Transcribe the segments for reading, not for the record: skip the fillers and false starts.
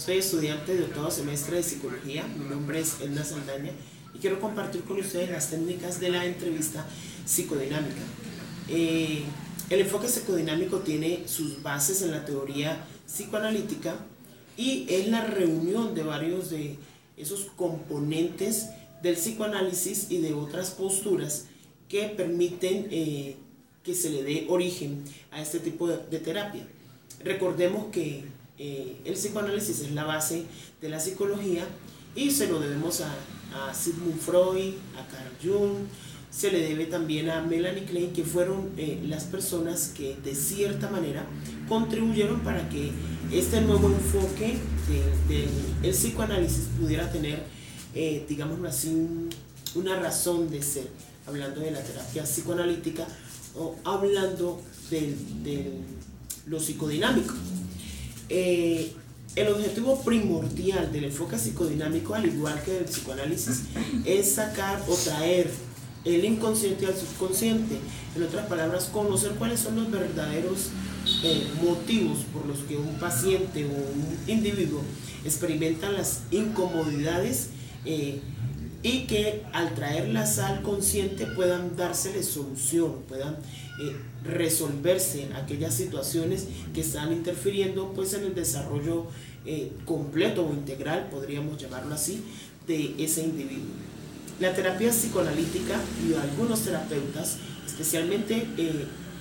Soy estudiante de octavo semestre de psicología, mi nombre es Edna Saldaña y quiero compartir con ustedes las técnicas de la entrevista psicodinámica. El enfoque psicodinámico tiene sus bases en la teoría psicoanalítica y es la reunión de varios de esos componentes del psicoanálisis y de otras posturas que permiten que se le dé origen a este tipo de terapia. Recordemos que el psicoanálisis es la base de la psicología y se lo debemos a Sigmund Freud, a Carl Jung, se le debe también a Melanie Klein, que fueron las personas que de cierta manera contribuyeron para que este nuevo enfoque del psicoanálisis pudiera tener, digámoslo así, una razón de ser, hablando de la terapia psicoanalítica o hablando de lo psicodinámico. El objetivo primordial del enfoque psicodinámico, al igual que del psicoanálisis, es sacar o traer el inconsciente al subconsciente. En otras palabras, conocer cuáles son los verdaderos motivos por los que un paciente o un individuo experimenta las incomodidades y que al traerlas al consciente puedan dársele solución, puedan resolverse aquellas situaciones que están interfiriendo pues en el desarrollo completo o integral, podríamos llamarlo así, de ese individuo. La terapia psicoanalítica y algunos terapeutas especialmente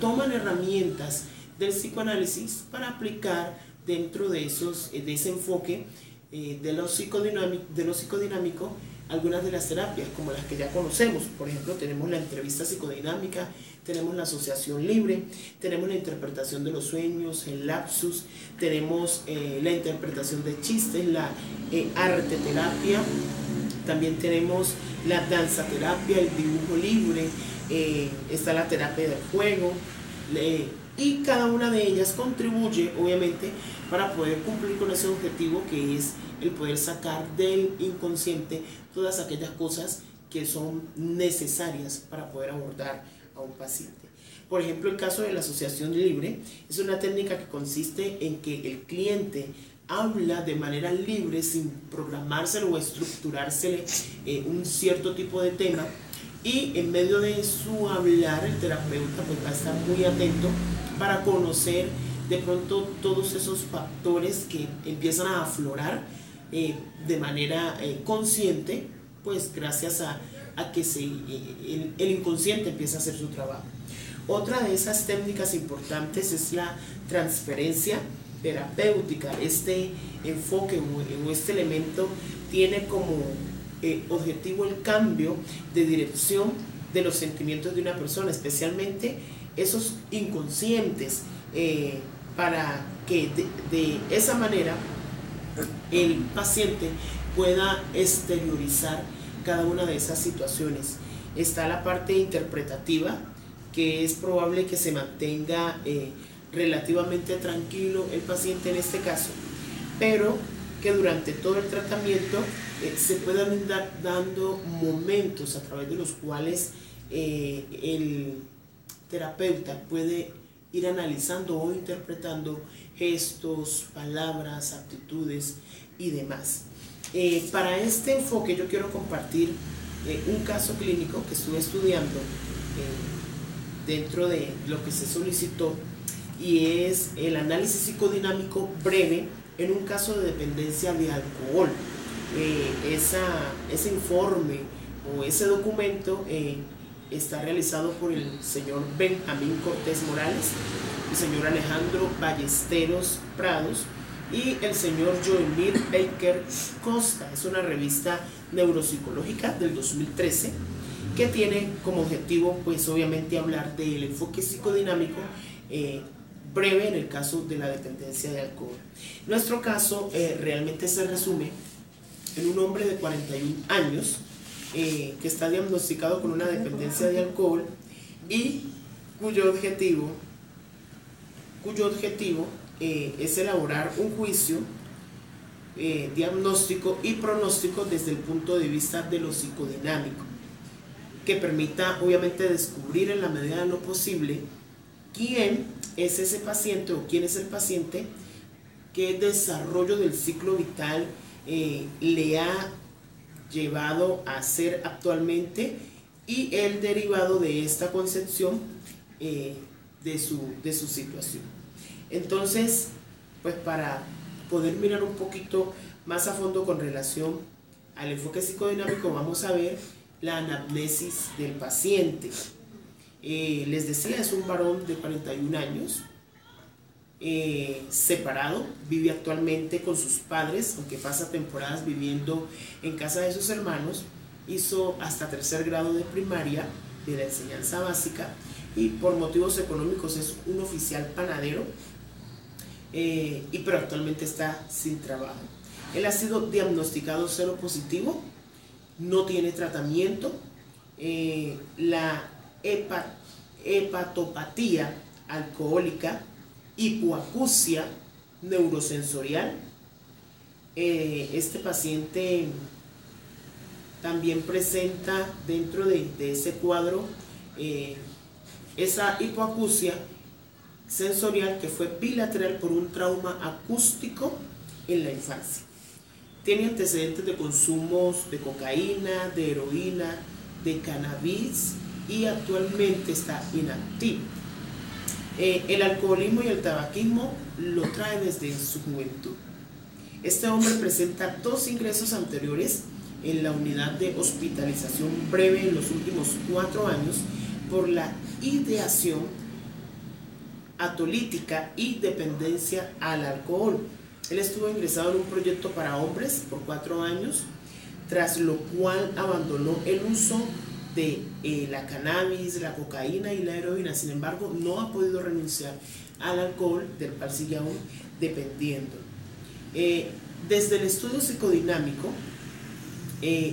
toman herramientas del psicoanálisis para aplicar dentro de ese enfoque de lo psicodinámico algunas de las terapias, como las que ya conocemos. Por ejemplo, tenemos la entrevista psicodinámica, tenemos la asociación libre, tenemos la interpretación de los sueños, el lapsus, tenemos la interpretación de chistes, la arte terapia, también tenemos la danza terapia, el dibujo libre, está la terapia del juego, y cada una de ellas contribuye obviamente para poder cumplir con ese objetivo, que es el poder sacar del inconsciente todas aquellas cosas que son necesarias para poder abordar a un paciente. Por ejemplo, el caso de la asociación libre es una técnica que consiste en que el cliente habla de manera libre, sin programárselo o estructurársele un cierto tipo de tema, y en medio de su hablar el terapeuta pues va a estar muy atento para conocer de pronto todos esos factores que empiezan a aflorar de manera consciente, pues gracias a que el inconsciente empieza a hacer su trabajo. Otra de esas técnicas importantes es la transferencia terapéutica. Este enfoque o este elemento tiene como objetivo el cambio de dirección de los sentimientos de una persona, especialmente esos inconscientes, para que de esa manera el paciente pueda exteriorizar cada una de esas situaciones. Está la parte interpretativa, que es probable que se mantenga relativamente tranquilo el paciente en este caso, pero que durante todo el tratamiento se puedan ir dando momentos a través de los cuales el terapeuta puede ir analizando o interpretando gestos, palabras, actitudes y demás. Para este enfoque yo quiero compartir un caso clínico que estuve estudiando dentro de lo que se solicitó, y es el análisis psicodinámico breve en un caso de dependencia de alcohol. Ese informe o ese documento está realizado por el señor Benjamín Cortés Morales, el señor Alejandro Ballesteros Prados y el señor Joemir Baker Costa. Es una revista neuropsicológica del 2013 que tiene como objetivo pues obviamente hablar del enfoque psicodinámico breve en el caso de la dependencia de alcohol. Nuestro caso realmente se resume en un hombre de 41 años que está diagnosticado con una dependencia de alcohol y cuyo objetivo es elaborar un juicio diagnóstico y pronóstico desde el punto de vista de lo psicodinámico, que permita obviamente descubrir en la medida de lo posible quién es ese paciente o quién es el paciente qué desarrollo del ciclo vital le ha llevado a ser actualmente y el derivado de esta concepción de su situación. Entonces, pues para poder mirar un poquito más a fondo con relación al enfoque psicodinámico, vamos a ver la anamnesis del paciente. Les decía, es un varón de 41 años, separado, vive actualmente con sus padres, aunque pasa temporadas viviendo en casa de sus hermanos. Hizo hasta 3er grado de primaria de la enseñanza básica y por motivos económicos es un oficial panadero, pero actualmente está sin trabajo. Él ha sido diagnosticado seropositivo, no tiene tratamiento. La hepatopatía alcohólica, hipoacusia neurosensorial. Este paciente también presenta dentro de ese cuadro esa hipoacusia sensorial que fue bilateral por un trauma acústico en la infancia. Tiene antecedentes de consumos de cocaína, de heroína, de cannabis y actualmente está inactivo. El alcoholismo y el tabaquismo lo trae desde su juventud. Este hombre presenta 2 ingresos anteriores en la unidad de hospitalización breve en los últimos 4 años por la ideación atolítica y dependencia al alcohol. Él estuvo ingresado en un proyecto para hombres por 4 años, tras lo cual abandonó el uso de la cannabis, la cocaína y la heroína. Sin embargo, no ha podido renunciar al alcohol, del cual sigue aún dependiendo. Desde el estudio psicodinámico,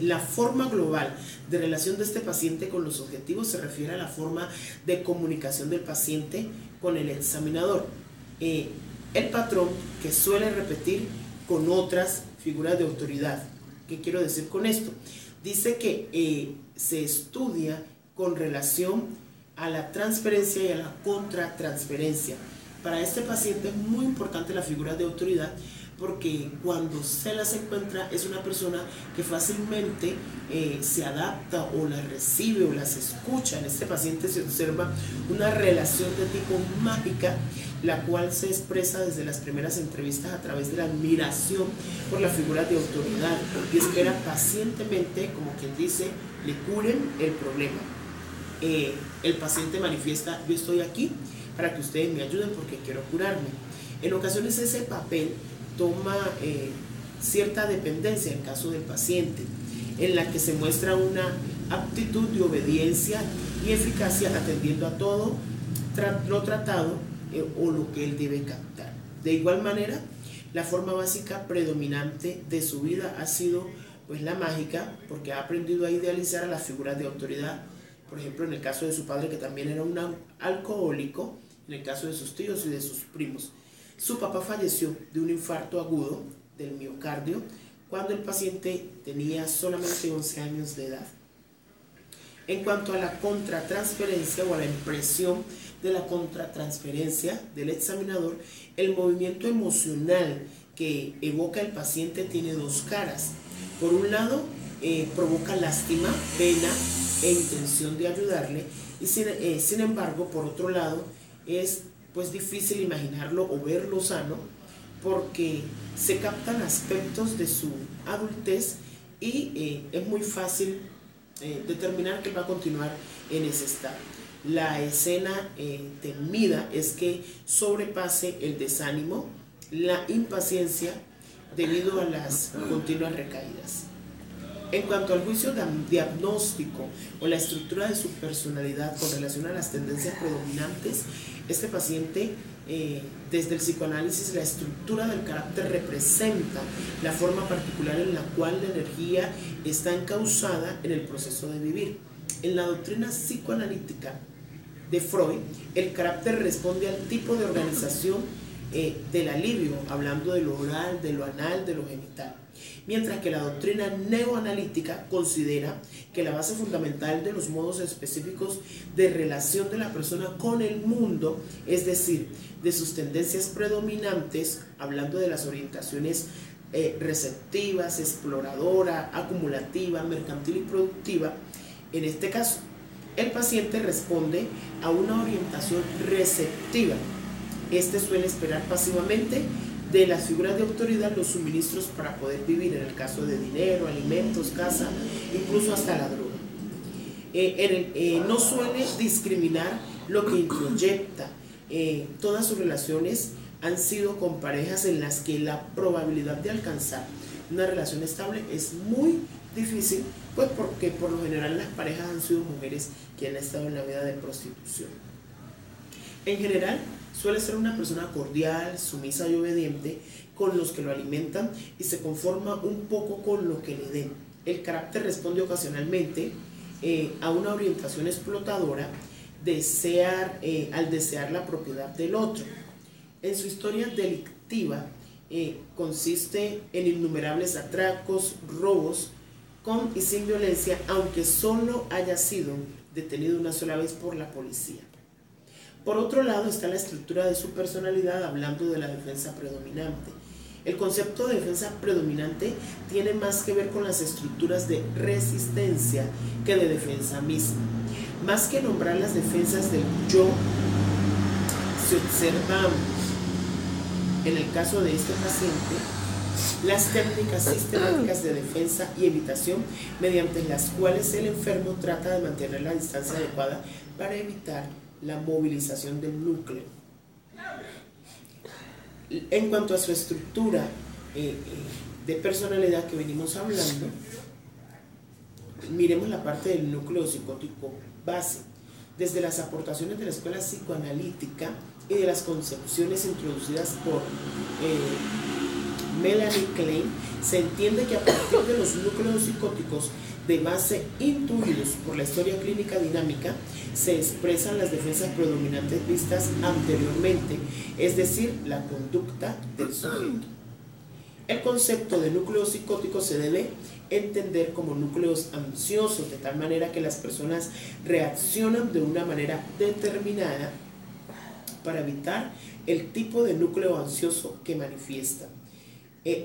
la forma global de relación de este paciente con los objetivos se refiere a la forma de comunicación del paciente con el examinador. El patrón que suele repetir con otras figuras de autoridad. ¿Qué quiero decir con esto? Dice que se estudia con relación a la transferencia y a la contratransferencia. Para este paciente es muy importante la figura de autoridad, porque cuando se las encuentra es una persona que fácilmente se adapta o las recibe o las escucha. En este paciente se observa una relación de tipo mágica, la cual se expresa desde las primeras entrevistas a través de la admiración por la figura de autoridad y espera pacientemente, como quien dice, le curen el problema. El paciente manifiesta: yo estoy aquí para que ustedes me ayuden porque quiero curarme. En ocasiones ese papel toma cierta dependencia en el caso del paciente, en la que se muestra una aptitud de obediencia y eficacia atendiendo a todo lo tratado o lo que él debe captar. De igual manera, la forma básica predominante de su vida ha sido pues la mágica, porque ha aprendido a idealizar a las figuras de autoridad. Por ejemplo, en el caso de su padre, que también era un alcohólico, en el caso de sus tíos y de sus primos. Su papá falleció de un infarto agudo del miocardio cuando el paciente tenía solamente 11 años de edad. En cuanto a la contratransferencia o a la impresión de la contratransferencia del examinador, el movimiento emocional que evoca el paciente tiene 2 caras. Por un lado, provoca lástima, pena e intención de ayudarle, y sin embargo, por otro lado, es pues difícil imaginarlo o verlo sano, porque se captan aspectos de su adultez y es muy fácil determinar que va a continuar en ese estado. La escena temida es que sobrepase el desánimo, la impaciencia debido a las continuas recaídas. En cuanto al juicio diagnóstico o la estructura de su personalidad con relación a las tendencias predominantes, este paciente, desde el psicoanálisis, la estructura del carácter representa la forma particular en la cual la energía está encauzada en el proceso de vivir. En la doctrina psicoanalítica de Freud, el carácter responde al tipo de organización del alivio, hablando de lo oral, de lo anal, de lo genital. Mientras que la doctrina neoanalítica considera que la base fundamental de los modos específicos de relación de la persona con el mundo, es decir, de sus tendencias predominantes, hablando de las orientaciones receptivas, exploradora, acumulativa, mercantil y productiva, en este caso, el paciente responde a una orientación receptiva. Este suele esperar pasivamente de las figuras de autoridad los suministros para poder vivir, en el caso de dinero, alimentos, casa, incluso hasta la droga. No suele discriminar lo que introyecta. Todas sus relaciones han sido con parejas en las que la probabilidad de alcanzar una relación estable es muy difícil, pues porque por lo general las parejas han sido mujeres que han estado en la vida de prostitución. En general, suele ser una persona cordial, sumisa y obediente con los que lo alimentan y se conforma un poco con lo que le den. El carácter responde ocasionalmente a una orientación explotadora al desear la propiedad del otro. En su historia delictiva consiste en innumerables atracos, robos con y sin violencia, aunque solo haya sido detenido una sola vez por la policía. Por otro lado está la estructura de su personalidad, hablando de la defensa predominante. El concepto de defensa predominante tiene más que ver con las estructuras de resistencia que de defensa misma. Más que nombrar las defensas del yo, se observa en el caso de este paciente las técnicas sistemáticas de defensa y evitación mediante las cuales el enfermo trata de mantener la distancia adecuada para evitar la movilización del núcleo. En cuanto a su estructura de personalidad que venimos hablando, miremos la parte del núcleo psicótico base. Desde las aportaciones de la escuela psicoanalítica y de las concepciones introducidas por Melanie Klein, se entiende que a partir de los núcleos psicóticos de base intuidos por la historia clínica dinámica se expresan las defensas predominantes vistas anteriormente, es decir, la conducta del sujeto. El concepto de núcleo psicótico se debe entender como núcleos ansiosos, de tal manera que las personas reaccionan de una manera determinada para evitar el tipo de núcleo ansioso que manifiestan.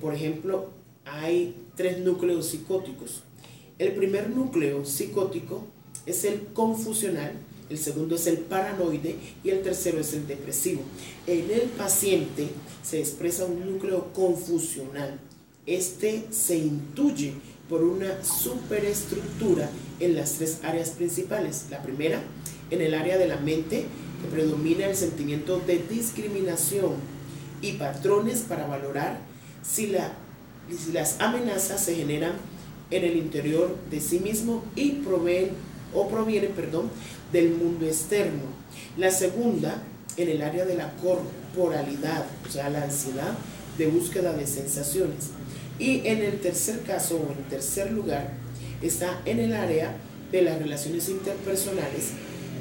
Por ejemplo, hay 3 núcleos psicóticos. El primer núcleo psicótico es el confusional, el segundo es el paranoide y el tercero es el depresivo. En el paciente se expresa un núcleo confusional. Este se intuye por una superestructura en las 3 áreas principales. La primera, en el área de la mente, que predomina el sentimiento de discriminación y patrones para valorar si las amenazas se generan en el interior de sí mismo y provienen del mundo externo. La segunda, en el área de la corporalidad, o sea, la ansiedad de búsqueda de sensaciones. Y en el tercer caso, o en tercer lugar, está en el área de las relaciones interpersonales.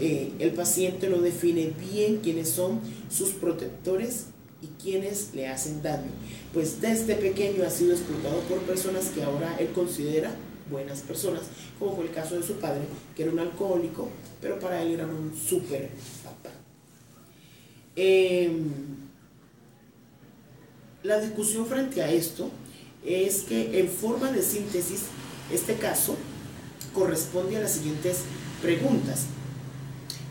El paciente no define bien quiénes son sus protectores y quienes le hacen daño, pues desde pequeño ha sido explotado por personas que ahora él considera buenas personas, como fue el caso de su padre, que era un alcohólico, pero para él era un súper papá. La discusión frente a esto es que, en forma de síntesis, este caso corresponde a las siguientes preguntas.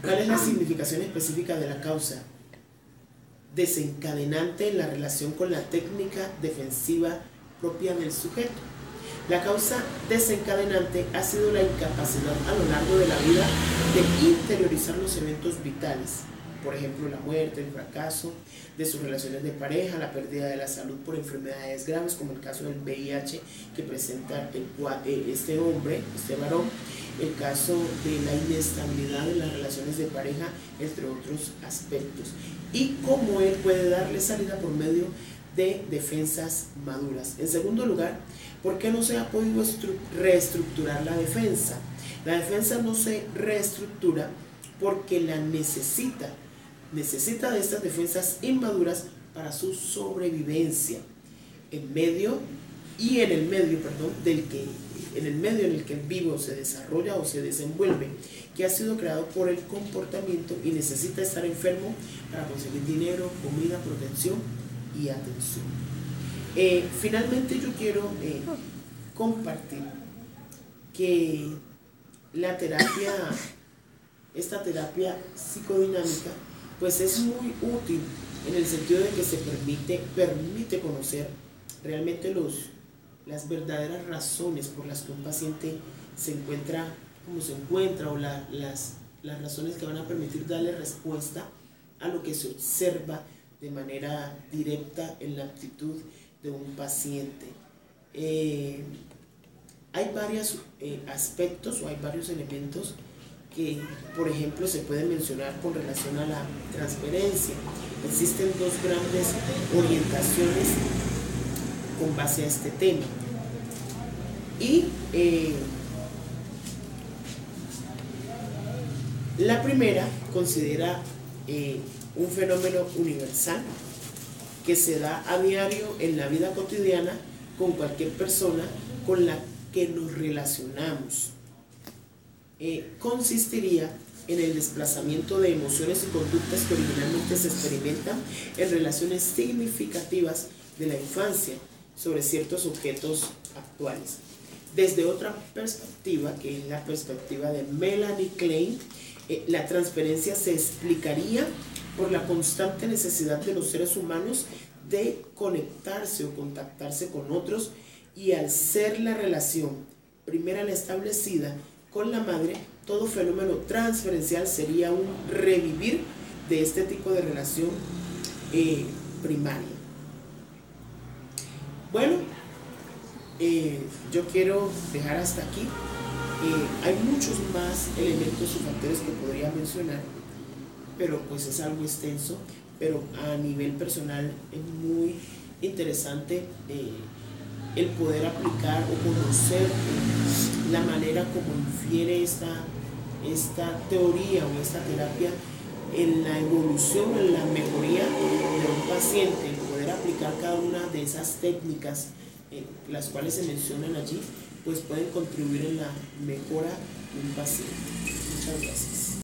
¿Cuál es la significación específica de la causa desencadenante en la relación con la técnica defensiva propia del sujeto? La causa desencadenante ha sido la incapacidad a lo largo de la vida de interiorizar los eventos vitales, por ejemplo, la muerte, el fracaso de sus relaciones de pareja, la pérdida de la salud por enfermedades graves, como el caso del VIH que presenta este hombre, este varón, el caso de la inestabilidad de las relaciones de pareja, entre otros aspectos, y cómo él puede darle salida por medio de defensas maduras. En segundo lugar, ¿por qué no se ha podido reestructurar la defensa? La defensa no se reestructura porque la necesita de estas defensas inmaduras para su sobrevivencia en el medio en el que el vivo se desarrolla o se desenvuelve, que ha sido creado por el comportamiento y necesita estar enfermo para conseguir dinero, comida, protección y atención. Finalmente yo quiero compartir que esta terapia psicodinámica pues es muy útil en el sentido de que se permite conocer realmente las verdaderas razones por las que un paciente se encuentra como se encuentra, o las razones que van a permitir darle respuesta a lo que se observa de manera directa en la actitud de un paciente. Hay varios aspectos o hay varios elementos que, por ejemplo, se pueden mencionar con relación a la transferencia. Existen dos grandes orientaciones con base a este tema. Y la primera considera un fenómeno universal que se da a diario en la vida cotidiana con cualquier persona con la que nos relacionamos. Consistiría en el desplazamiento de emociones y conductas que originalmente se experimentan en relaciones significativas de la infancia sobre ciertos objetos actuales. Desde otra perspectiva, que es la perspectiva de Melanie Klein, la transferencia se explicaría por la constante necesidad de los seres humanos de conectarse o contactarse con otros, y al ser la relación primera la establecida con la madre, todo fenómeno transferencial sería un revivir de este tipo de relación primaria. Bueno, yo quiero dejar hasta aquí. Hay muchos más elementos y factores que podría mencionar, pero pues es algo extenso, pero a nivel personal es muy interesante el poder aplicar o conocer la manera como infiere esta teoría o esta terapia en la evolución, en la mejoría de un paciente, el poder aplicar cada una de esas técnicas las cuales se mencionan allí, pues pueden contribuir en la mejora de un paciente. Muchas gracias.